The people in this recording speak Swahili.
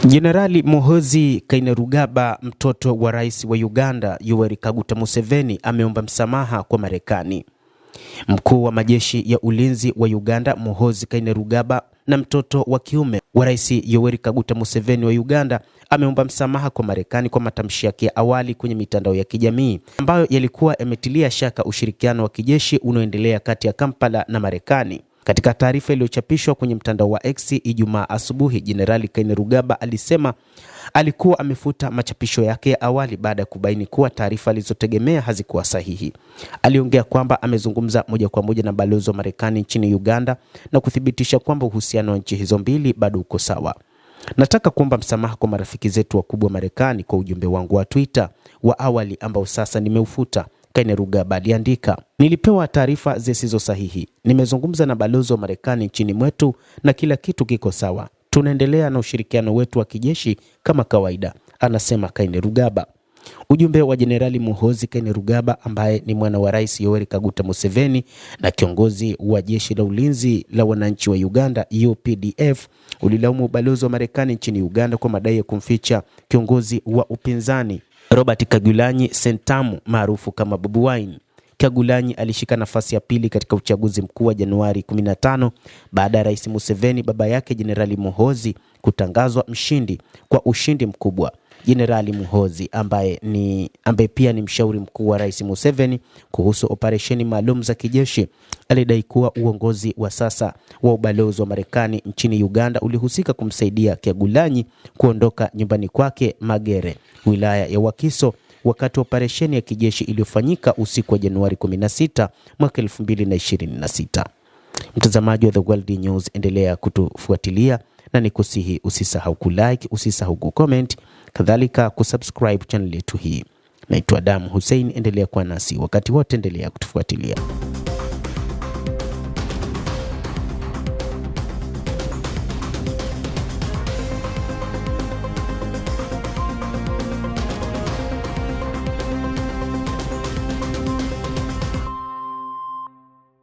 Jenerali Muhoozi Kainerugaba, mtoto wa rais wa Uganda Yoweri Kaguta Museveni, ameomba msamaha kwa Marekani. Mkuu wa majeshi ya ulinzi wa Uganda Muhoozi Kainerugaba na mtoto wa kiume wa rais Yoweri Kaguta Museveni wa Uganda ameomba msamaha kwa Marekani kwa matamshi yake ya awali kwenye mitandao ya kijamii ambayo yalikuwa yametilia shaka ushirikiano wa kijeshi unaoendelea kati ya Kampala na Marekani. Katika taarifa iliyochapishwa kwenye mtandao wa X Ijumaa asubuhi, Jenerali Kainerugaba alisema alikuwa amefuta machapisho yake ya awali baada ya kubaini kuwa taarifa alizotegemea hazikuwa sahihi. Aliongea kwamba amezungumza moja kwa moja na balozi wa Marekani nchini Uganda na kuthibitisha kwamba uhusiano wa nchi hizo mbili bado uko sawa. Nataka kuomba msamaha kwa marafiki zetu wakubwa Marekani kwa ujumbe wangu wa Twitter wa awali ambao sasa nimeufuta, Kainerugaba aliandika. Nilipewa taarifa zisizo sahihi. Nimezungumza na balozi wa Marekani nchini mwetu na kila kitu kiko sawa. Tunaendelea na ushirikiano wetu wa kijeshi kama kawaida, anasema Kainerugaba. Ujumbe wa Jenerali Muhoozi Kainerugaba ambaye ni mwana wa Rais Yoweri Kaguta Museveni na kiongozi wa jeshi la ulinzi la wananchi wa Uganda UPDF ulilaumu balozi wa Marekani nchini Uganda kwa madai ya kumficha kiongozi wa upinzani Robert Kyagulanyi Ssentamu maarufu kama Bobi Wine. Kyagulanyi alishika nafasi ya pili katika uchaguzi mkuu wa Januari 15 baada ya Rais Museveni baba yake Jenerali Muhoozi kutangazwa mshindi kwa ushindi mkubwa. Jenerali Muhoozi ambaye pia ni mshauri mkuu wa Rais Museveni kuhusu operesheni maalum za kijeshi alidai kuwa uongozi wa sasa wa ubalozi wa Marekani nchini Uganda ulihusika kumsaidia Kyagulanyi kuondoka nyumbani kwake Magere, wilaya ya Wakiso, wakati wa operesheni ya kijeshi iliyofanyika usiku wa Januari 16 mwaka 2026. Mtazamaji wa The World News, endelea kutufuatilia na nikusihi usisahau kulike, usisahau kucomment, kadhalika kusubscribe channel yetu hii. Naitwa Adam Hussein, endelea kuwa nasi wakati wote, endelea kutufuatilia.